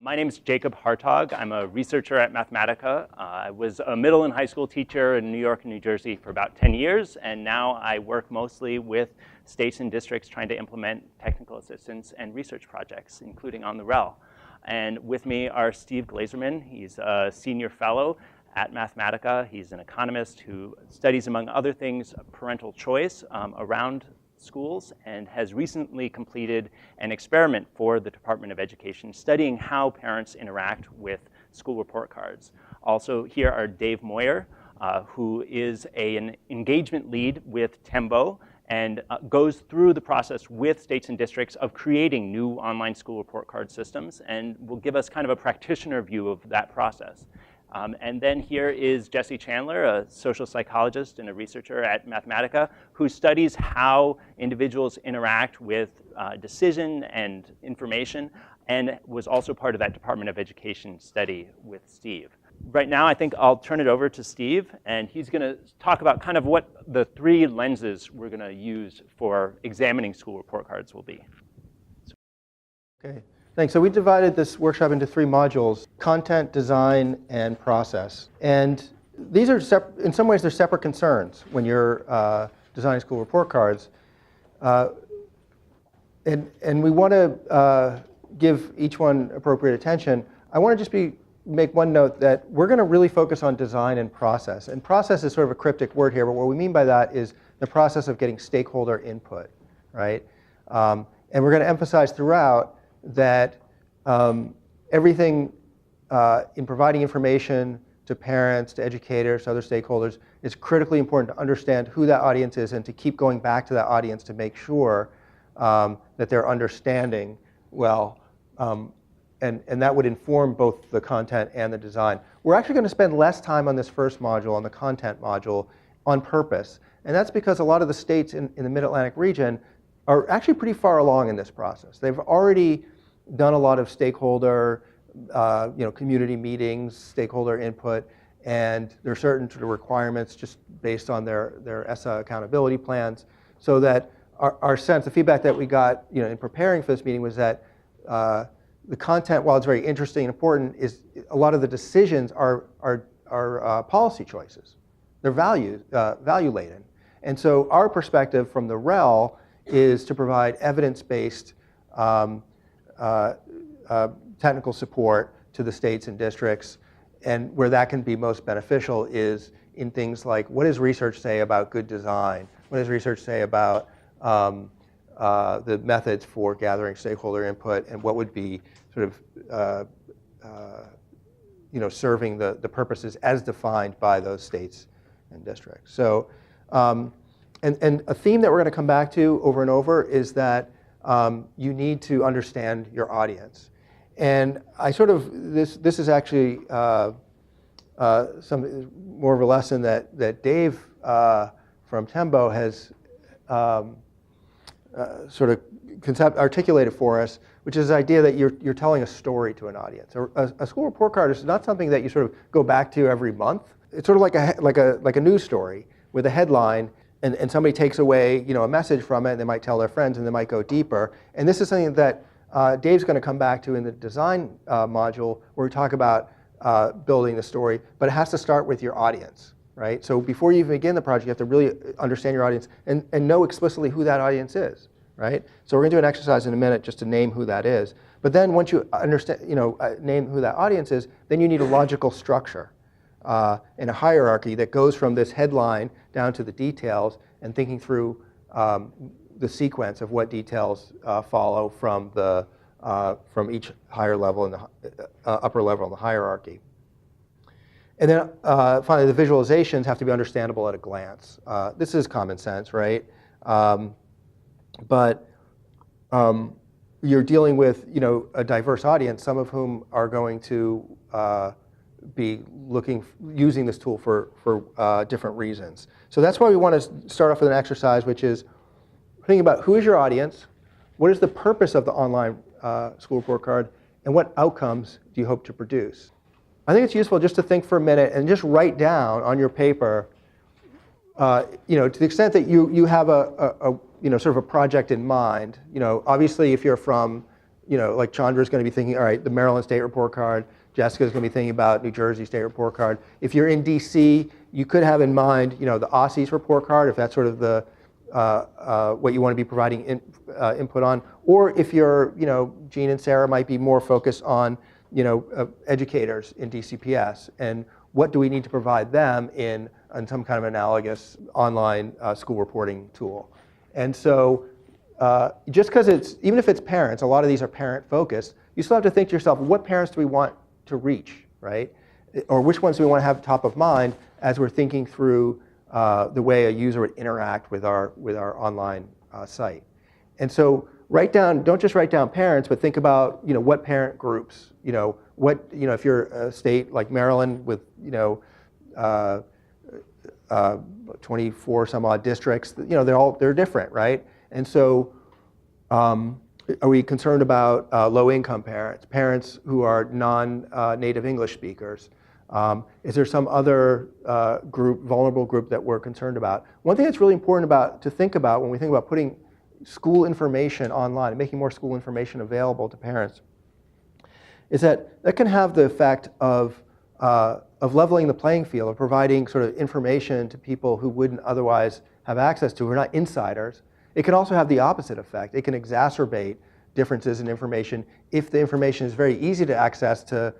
My name is Jacob Hartog. I'm a researcher at Mathematica. I was a middle and high school teacher in New York and New Jersey for about 10 years, and now I work mostly with states and districts trying to implement technical assistance and research projects, including on the REL. And with me are Steve Glazerman. He's a senior fellow at Mathematica. He's an economist who studies, among other things, parental choice around schools, and has recently completed an experiment for the Department of Education studying how parents interact with school report cards. Also here are Dave Moyer, who is an engagement lead with Tembo and goes through the process with states and districts of creating new online school report card systems, and will give us kind of a practitioner view of that process. And then here is Jesse Chandler, a social psychologist and a researcher at Mathematica, who studies how individuals interact with decision and information, and was also part of that Department of Education study with Steve. Right now, I think I'll turn it over to Steve, and he's going to talk about kind of what the three lenses we're going to use for examining school report cards will be. Okay. Thanks. So we divided this workshop into three modules: content, design, and process. And these are, in some ways, they're separate concerns when you're designing school report cards. And we want to give each one appropriate attention. I want to just make one note that we're going to really focus on design and process. And process is sort of a cryptic word here, but what we mean by that is the process of getting stakeholder input, right? And we're going to emphasize throughout that everything in providing information to parents, to educators, to other stakeholders is critically important to understand who that audience is and to keep going back to that audience to make sure that they're understanding well. And that would inform both the content and the design. We're actually going to spend less time on this first module, on the content module, on purpose. And that's because a lot of the states in the Mid-Atlantic region are actually pretty far along in this process. They've already done a lot of stakeholder, community meetings, stakeholder input, and there are certain sort of requirements just based on their ESSA accountability plans. So that our sense, the feedback that we got, in preparing for this meeting was that the content, while it's very interesting and important, is a lot of the decisions are policy choices. They're value laden, and so our perspective from the REL is to provide evidence-based technical support to the states and districts, and where that can be most beneficial is in things like, what does research say about good design? What does research say about the methods for gathering stakeholder input, and what would be sort of serving the purposes as defined by those states and districts. So, and a theme that we're going to come back to over and over is that you need to understand your audience. And I sort of, this is actually some more of a lesson that Dave from Tembo has sort of articulated for us, which is the idea that you're telling a story to an audience. A school report card is not something that you sort of go back to every month. It's sort of like a news story with a headline, and somebody takes away a message from it, and they might tell their friends, and they might go deeper. And this is something that Dave's going to come back to in the design module, where we talk about building the story, but it has to start with your audience, right? So before you even begin the project, you have to really understand your audience and know explicitly who that audience is, right? So we're going to do an exercise in a minute just to name who that is. But then once you understand, name who that audience is, then you need a logical structure and a hierarchy that goes from this headline down to the details, and thinking through the sequence of what details follow from each higher level and the upper level in the hierarchy. And then finally, the visualizations have to be understandable at a glance. This is common sense, right? But you're dealing with a diverse audience, some of whom are going to be using this tool for different reasons. So that's why we want to start off with an exercise, which is thinking about who is your audience, what is the purpose of the online school report card, and what outcomes do you hope to produce. I think it's useful just to think for a minute and just write down on your paper, to the extent that you have a sort of a project in mind. Obviously, if you're from like Chandra's going to be thinking, all right, the Maryland State Report Card. Jessica's going to be thinking about New Jersey State Report Card. If you're in DC, you could have in mind, the Aussies Report Card, if that's sort of the what you want to be providing input on. Or if you're, Gene and Sarah might be more focused on, educators in DCPS, and what do we need to provide them in some kind of analogous online school reporting tool. And so just because even if it's parents, a lot of these are parent focused, you still have to think to yourself, what parents do we want to reach, right? Or which ones do we want to have top of mind as we're thinking through the way a user would interact with our online site. And so don't just write down parents, but think about what parent groups, if you're a state like Maryland with 24 some odd districts, they're different, right? And so are we concerned about low-income parents who are non-native English speakers? Is there some other vulnerable group that we're concerned about? One thing that's really important to think about when we think about putting school information online and making more school information available to parents is that can have the effect of leveling the playing field, of providing sort of information to people who wouldn't otherwise have access to, who are not insiders. It can also have the opposite effect. It can exacerbate differences in information if the information is very easy to access to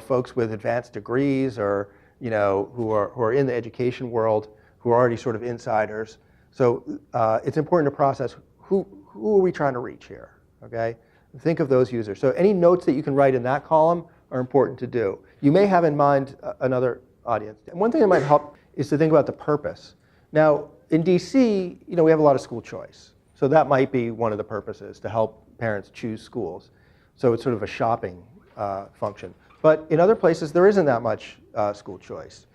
folks with advanced degrees or who are in the education world, who are already sort of insiders. So it's important to process who are we trying to reach here, okay? Think of those users. So any notes that you can write in that column are important to do. You may have in mind another audience. And one thing that might help is to think about the purpose. Now, in DC, we have a lot of school choice. So that might be one of the purposes, to help parents choose schools. So it's sort of a shopping function. But in other places, there isn't that much school choice.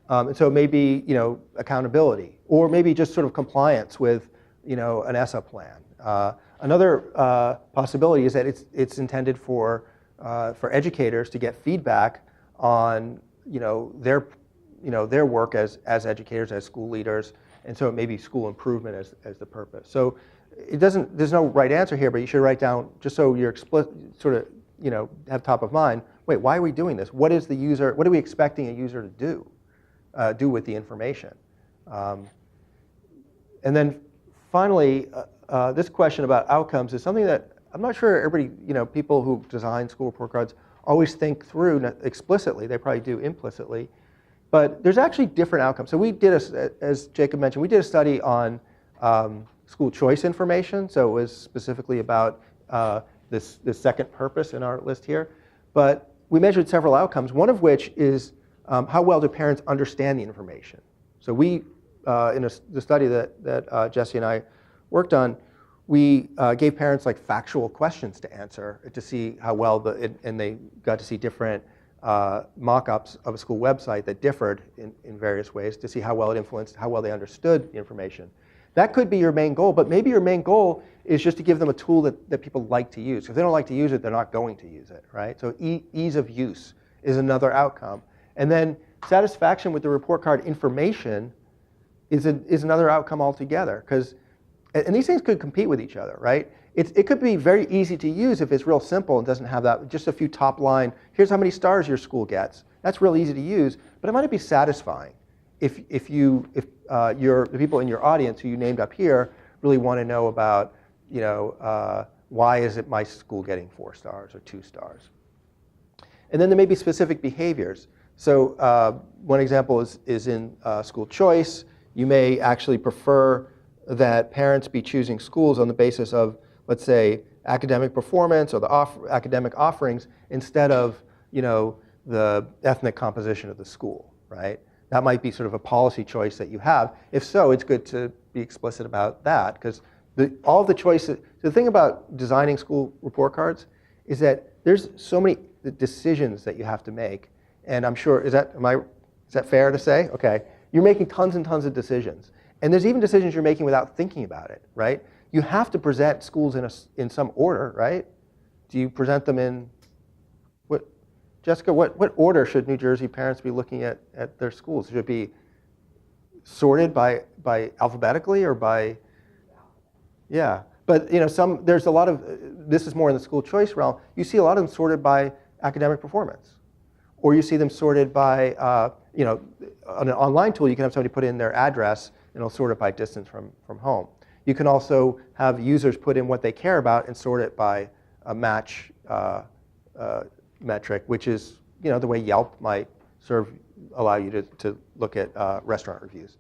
And so maybe, accountability, or maybe just sort of compliance with, an ESSA plan. Another possibility is that it's intended for educators to get feedback on, their work as educators, as school leaders, and so it may be school improvement as the purpose. So there's no right answer here, but you should write down, just so you're explicit, sort of, have top of mind, wait, why are we doing this? What are we expecting a user to do with the information? And then finally, this question about outcomes is something that I'm not sure everybody, people who design school report cards always think through explicitly. They probably do implicitly. But there's actually different outcomes. So we did, as Jacob mentioned, we did a study on school choice information. So it was specifically about this second purpose in our list here. But we measured several outcomes, one of which is how well do parents understand the information. So we, in the study that Jesse and I worked on, we gave parents like factual questions to answer to see how well, and they got to see different mock-ups of a school website that differed in various ways to see how well it influenced, how well they understood the information. That could be your main goal, but maybe your main goal is just to give them a tool that people like to use. If they don't like to use it, they're not going to use it, right? So ease of use is another outcome. And then satisfaction with the report card information is another outcome altogether. And these things could compete with each other, right? It could be very easy to use if it's real simple and doesn't have that, just a few top line, here's how many stars your school gets. That's real easy to use, but it might be satisfying if the people in your audience who you named up here really want to know about, why is it my school getting 4 stars or 2 stars? And then there may be specific behaviors. So one example is in school choice. You may actually prefer that parents be choosing schools on the basis of, let's say, academic performance or the academic offerings instead of, the ethnic composition of the school, right? That might be sort of a policy choice that you have. If so, it's good to be explicit about that, because all of the choices, the thing about designing school report cards is that there's so many decisions that you have to make. And I'm sure, is that fair to say? Okay, you're making tons and tons of decisions. And there's even decisions you're making without thinking about it, right? You have to present schools in some order, right? Do you present them in, Jessica, what order should New Jersey parents be looking at their schools? Should it be sorted by alphabetically or by, yeah. But there's a lot of, this is more in the school choice realm, you see a lot of them sorted by academic performance. Or you see them sorted by, on an online tool, you can have somebody put in their address and it'll sort it by distance from home. You can also have users put in what they care about and sort it by a match metric, which is the way Yelp might allow you to look at restaurant reviews.